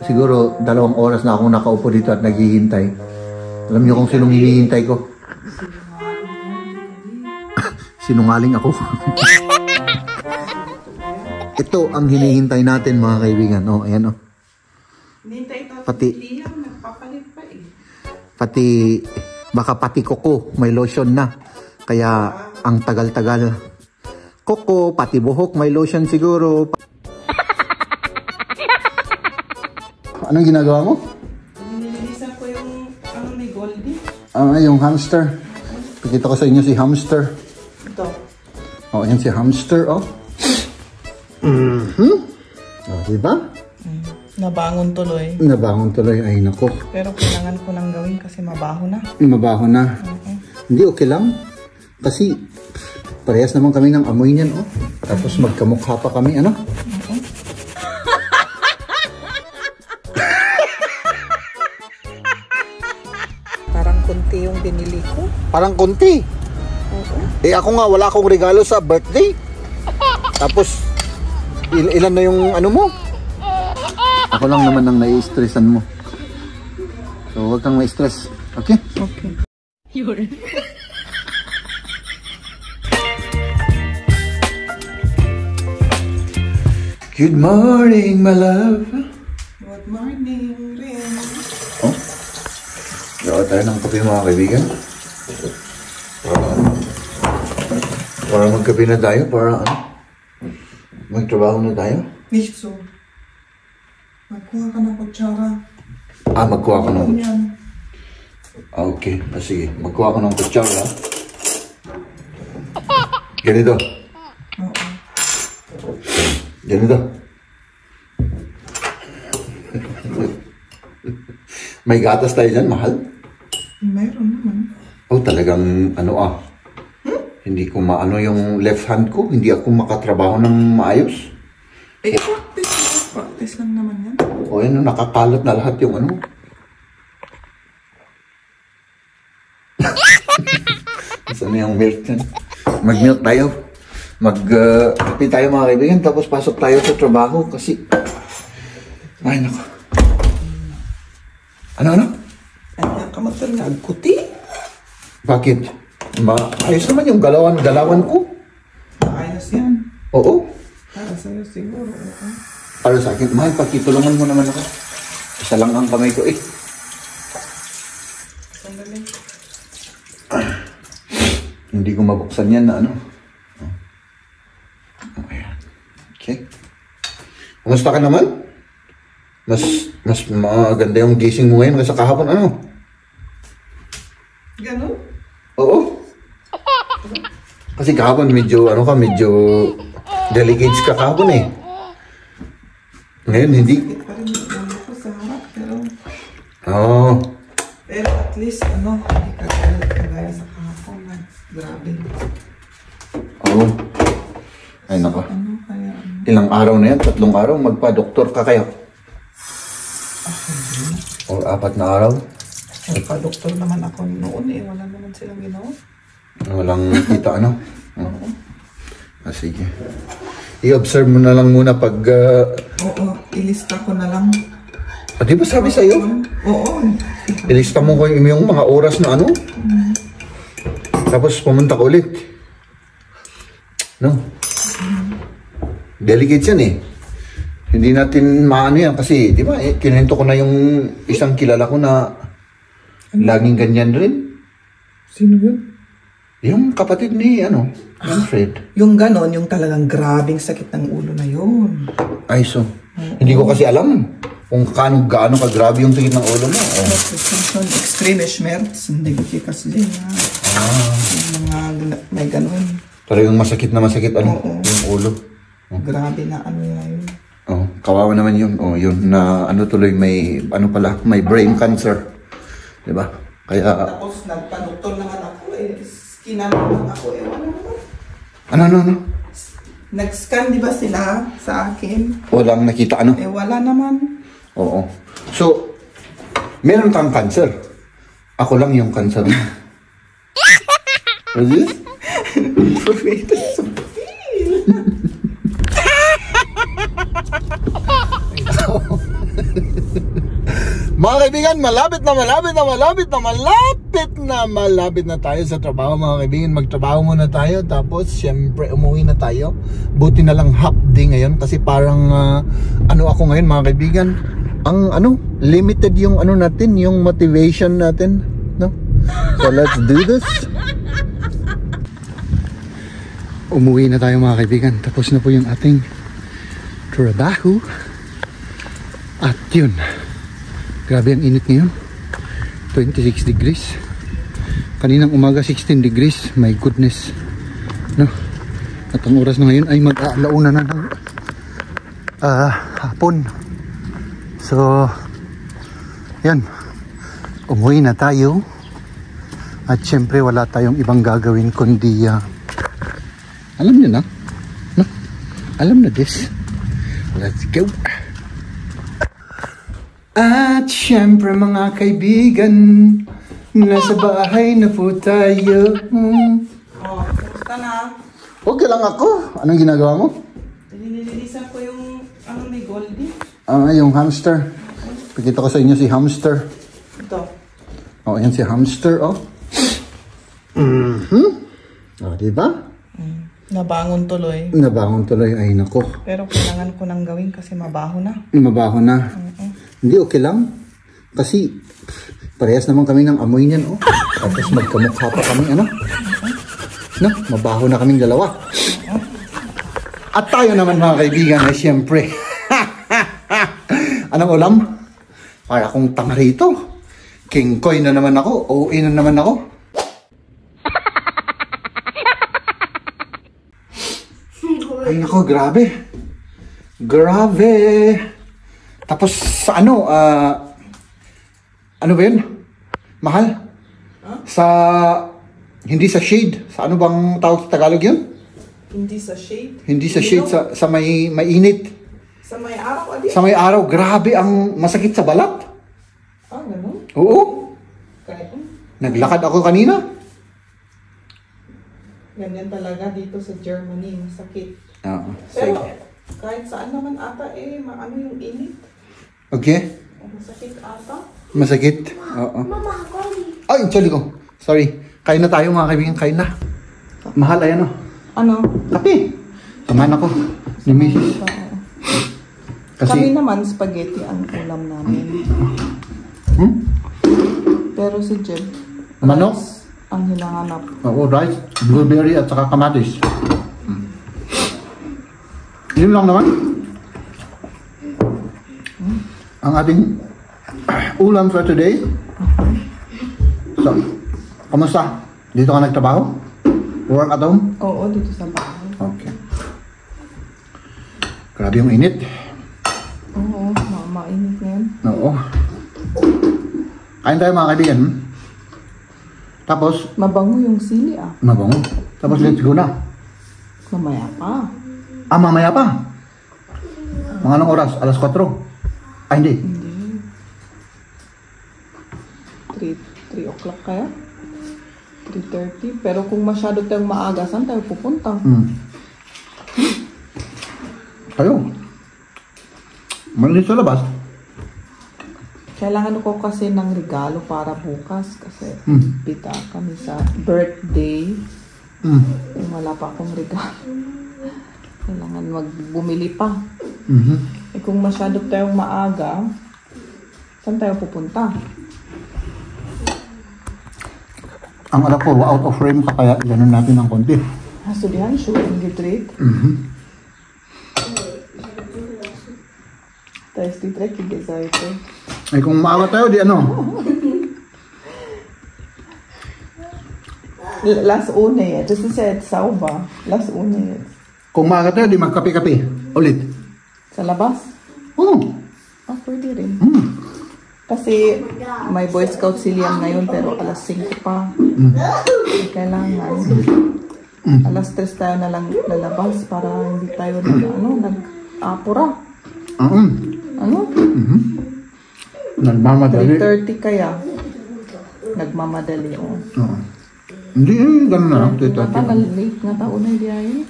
Siguro 2 oras na akong nakaupo dito at naghihintay. Alam niyo kung sinong hinihintay ko? Sinungaling ako. Ito ang hinihintay natin mga kaibigan. Oh, ayan oh. Pati baka pati Coco may lotion na. Kaya ang tagal-tagal. Coco, pati buhok may lotion siguro. Anong ginagawa mo? Nililisan ko yung may Goldie. Yung hamster. Pakita ko sa inyo si hamster. Ito. Oh, yan si hamster, oh. Oh, diba? Nabangon tuloy. Nabangon tuloy, ay nako. Pero kailangan ko nang gawin kasi mabaho na. Mabaho na. Hindi, okay lang. Kasi parehas naman kami ng amoy niyan, oh. Tapos magkamukha pa kami, ano? Parang konti yung binili ko. Parang konti. Eh ako nga, wala akong regalo sa birthday. Tapos, ilan na yung ano mo? Ako lang naman ang nai-stressan mo. So, huwag kang ma-stress. Okay? Okay. Good morning, my love. Good morning, Rin. Oh? Gawa tayo ng kape mga kaibigan. Para magkape na tayo, para ano? Magtrabaho na tayo? Miso. Magkuha ka ng kutsara. Magkuha ko ng... Yan. Okay, sige. Magkuha ko ng kutsara. Ganito. Oo. Ganito. May gatas tayo dyan, mahal? Meron naman. Oh, talagang ano Hindi ko maano yung left hand ko. Hindi ako makatrabaho ng maayos. Eh, practice. Practice lang naman yan. O yan, nakakalot na lahat yung ano. Saan yung milk yan? Mag-milk tayo. Mag-kape tayo mga kaibigan. Tapos pasok tayo sa trabaho kasi... Ay, nako. Ano? Ay, nakamatal nga. Kuti. Bakit? Ayos naman yung galawan ko. Ayos yan. Oo. Para sa'yo siguro. Oo. Para sa akin, mahal, pakitulungan mo naman ako. Isa lang ang kamay ko eh. Sandali. Hindi ko mabuksan yan na ano. Ayan. Okay. Kumusta ka naman? Mas maganda yung gising mo ngayon kasi kahapon ano? Ganon? Oo. Kasi kahapon medyo delicate ka kahapon eh. Ngayon hindi. Sakit pa rin yung ulo ko sa harap pero... Oo. Pero at least hindi ka kagaya sa kahapon na grabe. Oo. Ay nako. Kaya Ilang araw na yan? 3 araw? Magpa-doktor ka kayo? O 4 na araw? Nagpa-doktor naman ako noon eh. Wala naman silang ginawa. Walang kita ano? Oo. Sige. I-observe mo na lang muna pag... Oo, ilista ko na lang. Di ba sabi sa'yo? Oo. Ilista mo ko yung mga oras na ano? Tapos pumunta ka ulit. No? Delicate yan eh. Hindi natin maano yan kasi, di ba, kinento ko na yung isang kilala ko na laging ganyan rin. Sino yun? Yung kapatid ni, Manfred. Yung ganon, yung talagang grabing sakit ng ulo na yun. Ay, so, hindi ko kasi alam kung gaano ka-grabe yung sakit ng ulo mo. Extreme schmerz, hindi ko kasi din. Yung mga may ganon. Talagang masakit na masakit, yung ulo. Grabe na yun. Oh, kawawa naman yun. Oh, yun na tuloy may may brain cancer. 'Di ba? Kaya tapos nagpa-doktor naman ako skinan naman ako wala naman. Ano? Nag-scan di ba sila sa akin? Walang nakita Wala naman. Oo. So, meron kang cancer. Ako lang yung cancer mo. What is this? Mga kaibigan, malapit na tayo sa trabaho mga kaibigan. Magtrabaho muna tayo, tapos syempre umuwi na tayo. Buti na lang half day ngayon kasi parang ano ako ngayon mga kaibigan, ang limited yung natin, yung motivation natin, no? So let's do this. Umuwi na tayo mga kaibigan. Tapos na po yung ating trabaho. At yun, grabe ang init ngayon. 26 degrees. Kaninang umaga 16 degrees. My goodness, no? At ang oras na ngayon ay mag-aalauna na ng hapon. So yan, umuwi na tayo. At syempre wala tayong ibang gagawin kundi alam nyo na, no? Alam na this. Let's go. At syempre mga kaibigan, nasa bahay na po tayo. Kumusta na? Okay lang ako. Anong ginagawa mo? Nililisan ko yung may goldie. Yung hamster. Pakita ko sa inyo si hamster. Ito. Oh, yan si hamster, oh. Oh, diba? Nabangon tuloy. Nabangon tuloy, ay nako. Pero kailangan ko nang gawin kasi mabaho na. Mabaho na. Hindi, okay lang. Kasi parehas naman kami ng amoy niyan, oh. Tapos magkamukha pa kami, ano? No? Mabaho na kaming dalawa. At tayo naman mga kaibigan ay siyempre. Anong ulam? Para akong tanga rito. King Koy na naman ako. OA na naman ako. Ay nako, grabe. Grabe. Tapos sa ano ba yun? Mahal? Sa, hindi sa shade. Sa ano bang tawag sa Tagalog yun? Hindi sa shade? Hindi sa shade, sa may mainit. Sa may araw, adi? Sa may araw, grabe ang masakit sa balat. Ganun? Oo. Kaya Naglakad ako kanina. ganyan talaga dito sa Germany, masakit. Oo. Pero kahit saan naman ata maano yung init. Okay. Masakit ata. Masakit. Oo. Ay, chali ko. Sorry. Kain na tayo mga kaibigan, kain na. Mahal, ayan o. Ano? Kape. Samahan ako ni Mrs. Kami naman spaghetti ang ulam namin. Pero si Jeb, Manok? rice ang hinahanap. Oo, rice, blueberry at saka kamatis. Yun lang naman. Ang ating ulam for today. So, kamusta? Dito ka nagtrabaho? Work at home? Oo, dito sa bahay. Okay. Grabe yung init. Oo, mainit ngayon. Oo. Kain tayo mga kaibigan. Tapos, Mabango yung sili ah. mabango. Tapos let's go na. Mamaya pa. Mamaya pa. Mga anong oras? Alas 4? Ay, hindi. Hindi. 3 o'clock kaya? 3:30. Pero kung masyado tayong maaga, saan tayo pupunta? Kayo. Malit sa labas. Kailangan ko kasi ng regalo para bukas kasi bita kami sa birthday. Kung wala pa akong regalo. Kailangan bumili pa. Kung masyado tayong maaga, saan tayo pupunta? Ang alam ko, out of frame ka kaya ganun natin ng konti. Hasulihan, shooting retreat. Tayo retreat, kigisa ito. Ay kung maaga tayo, di ano? Las una jetzt. Das ist ja jetzt sauber. Las una jetzt. Kung maaga tayo, di magkape-kape. Ulit. Sa labas? Pwede rin. Kasi may Boy Scout Silian ngayon pero alas 5 pa. Kailangan. Alas 3 tayo na lang lalabas para hindi tayo nag-apura. Ano? Nagmamadali. 3:30 kaya. Nagmamadali. Hindi, ganun na lang. Matagal, late nga tao na hindi ay.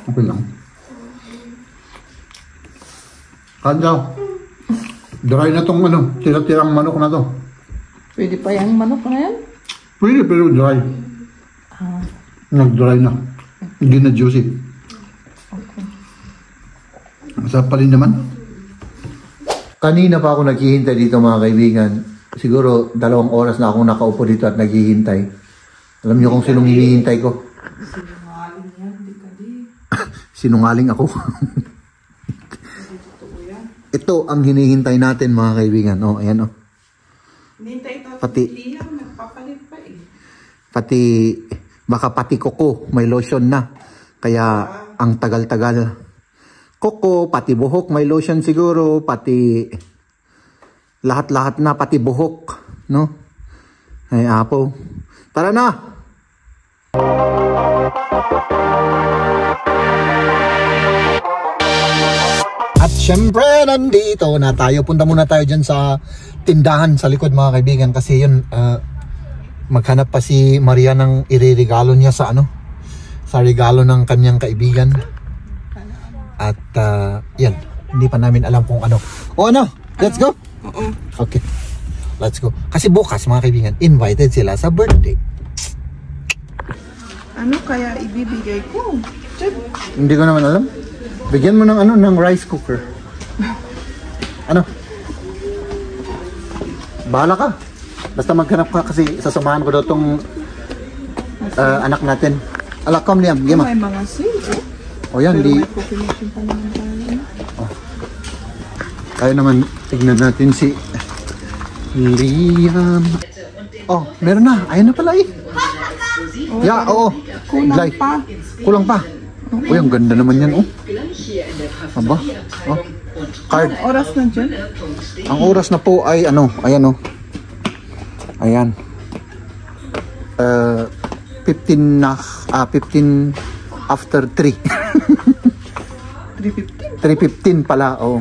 Okay lang. Kain daw. Dry na tong ano, tira-tirang manok na to. Pwede pa yung manok na yan? Pwede, pero dry. Nag-dry na. Hindi na juicy. Okay. Masarap pa rin naman. Kanina pa ako naghihintay dito mga kaibigan. Siguro 2 oras na akong nakaupo dito at naghihintay. Alam niyo kung sinong hinihintay ko? Sinungaling yan, di ka di. Sinungaling ako. Ito ang hinihintay natin mga kaibigan. Oh, ayan oh. Hinihintay ito. Pati, nagpapalit pa eh. pati, baka pati Coco may lotion na. Kaya ang tagal-tagal. Coco, pati buhok may lotion siguro. Pati lahat-lahat na, pati buhok. No? Ay, Apo. Tara na! At syempre, nandito na tayo. Punta muna tayo dyan sa tindahan sa likod mga kaibigan. Kasi yun, maghanap pa si Maria ng iririgalo niya sa ano, sa regalo ng kanyang kaibigan. At yan, hindi pa namin alam kung ano. O ano, let's go? Okay, let's go. Kasi bukas mga kaibigan, invited sila sa birthday. Ano kaya ibibigay ko? Hindi ko naman alam. Bigyan mo ng ano, ng rice cooker. Ano? Bahala ka. Basta maghanap ka kasi sasamahan ko daw tong anak natin. Ala, come Liam, May mga sale. O yan, Pero di. may population pa naman tayo. Tayo naman, tignan natin si Liam. Oh, meron na. Ayun na pala eh. Yeah, oo. Kulang Glide. pa. Kulang pa. Uy, ang ganda naman yan, oh. Aba, oh. Card. Oras na dyan. Ang oras na po ay ano, ayan oh. Ayan. 15 after 3. 3:50. 3:15 pala, oh.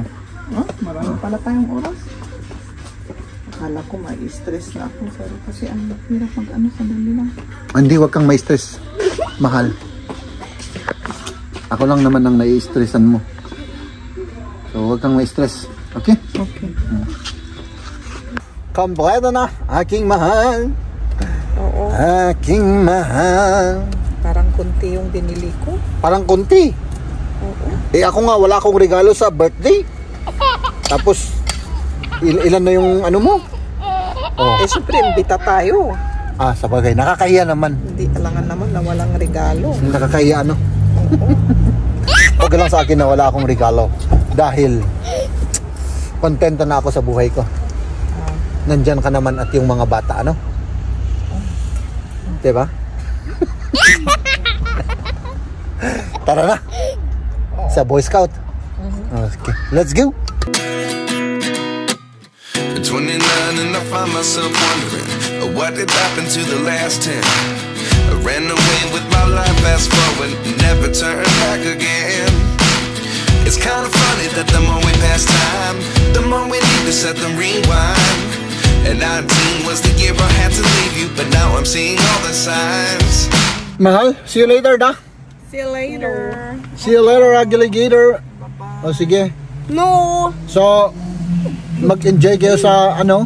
Oh, marami pala tayong oras. Akala ko may stress na ako. Pero kasi ang hirap mag-ano sa dali lang. Hindi, wag kang ma-stress. Mahal. Ako lang naman ang nai-stressan mo. So, wag kang ma-stress. Okay? Okay. Kompleto na, aking mahal. Oo. Aking mahal. Parang konti yung binili ko. Parang konti. Oo. Eh ako nga, wala akong regalo sa birthday. Tapos, ilan na yung ano mo? Oh. Eh, syempre, imbita tayo. Sa bagay, nakakahiya naman. Hindi alangan naman na walang regalo. Nakakahiya, ano? Okay lang sa akin na wala akong regalo. Dahil, kontento na ako sa buhay ko. Nandyan ka naman at yung mga bata, ano? Diba? Tara na. Sa Boy Scout. Okay, let's go. At 29 and I find myself wondering what did happen to the last 10. I ran away with my life, fast forward, never turn back again. It's kind of funny that the more we pass time, the more we need to set the rewind. And 19 was the year I had to leave you, but now I'm seeing all the signs. Mahal, see you later, da. See you later. See you later, alligator. O sige. No! So, mag-enjoy kayo sa ano,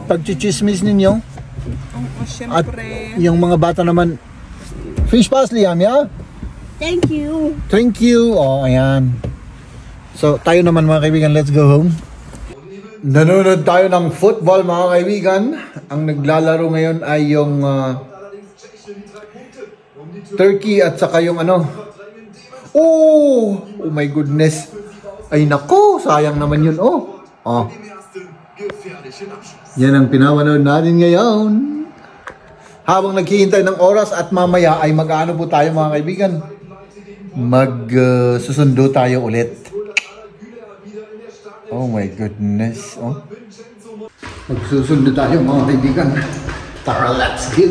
pagchichismis ninyo. At Siyempre. yung mga bata naman, fish pass Liam, yeah? Thank you. Thank you. Oh, ayan. So, tayo naman mga kaibigan, let's go home. Nanonood tayo ng football mga kaibigan. Ang naglalaro ngayon ay yung Turkey at saka yung ano. Oh my goodness. Ay nako, sayang naman yun. Oh. Yan ang pinapanood natin ngayon. Habang naghihintay ng oras at mamaya ay mag-ano po tayo mga kaibigan. Susundo tayo ulit. Oh my goodness. Oh. Magsusundo tayo mga kaibigan. Tara, let's go.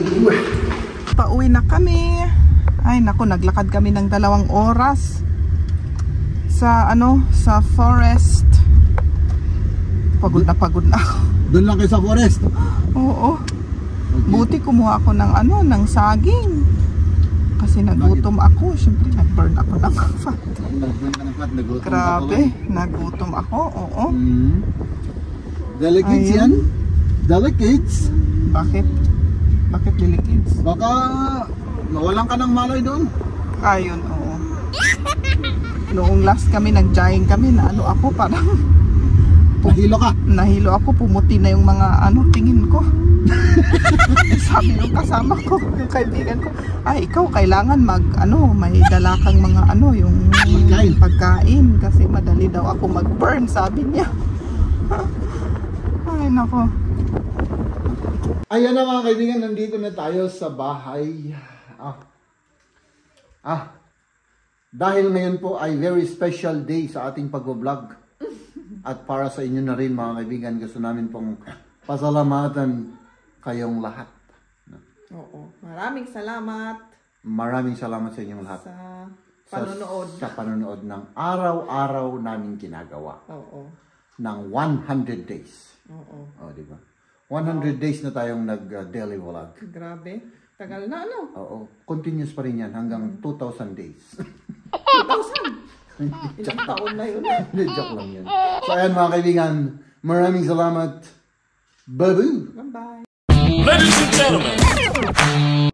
Pauwi na kami. Ay nako, naglakad kami ng 2 oras sa ano, sa forest. Pagod na ako. Doon lang kayo sa forest. Oo. Okay. Buti kumuha ako ng ano, ng saging. Kasi kasi nagutom ako. Siyempre, nag-burn ako ng fat. Nag-burn ka ng fat, nagutom ka Grabe, pala. nagutom ako. Oo. Delicates Ayun. yan? Delicates? Bakit? Bakit delicates? Baka mawalan ka ng malay doon. Ayun, oo. Noong last kami, nag-jogging kami, na ano ako, parang Nahilo ka. nahilo ako, pumuti na yung mga tingin ko. Sabi yung kasama ko, yung kaibigan ko, ay ikaw kailangan may dala kang mga yung pagkain kasi madali daw ako mag-burn, sabi niya. Ay nako. Ayan na mga kaibigan, nandito na tayo sa bahay. Dahil ngayon po ay very special day sa ating pag-vlog. At para sa inyo na rin mga kaibigan, gusto namin pong pasalamatan kayong lahat. Oo. Maraming salamat Maraming salamat sa inyong lahat. sa panonood. Sa panonood ng araw-araw namin ginagawa. Oo. Ng 100 days. Oo. O, di ba? 100 days na tayong nag-daily vlog. Grabe. Tagal na Oo. Continuous pa rin yan hanggang 2,000 days. 2,000? Ilang taon na yun? Joke lang yan. So, ayan mga kaibigan. Maraming salamat. Babu! Bye-bye. Ladies and gentlemen.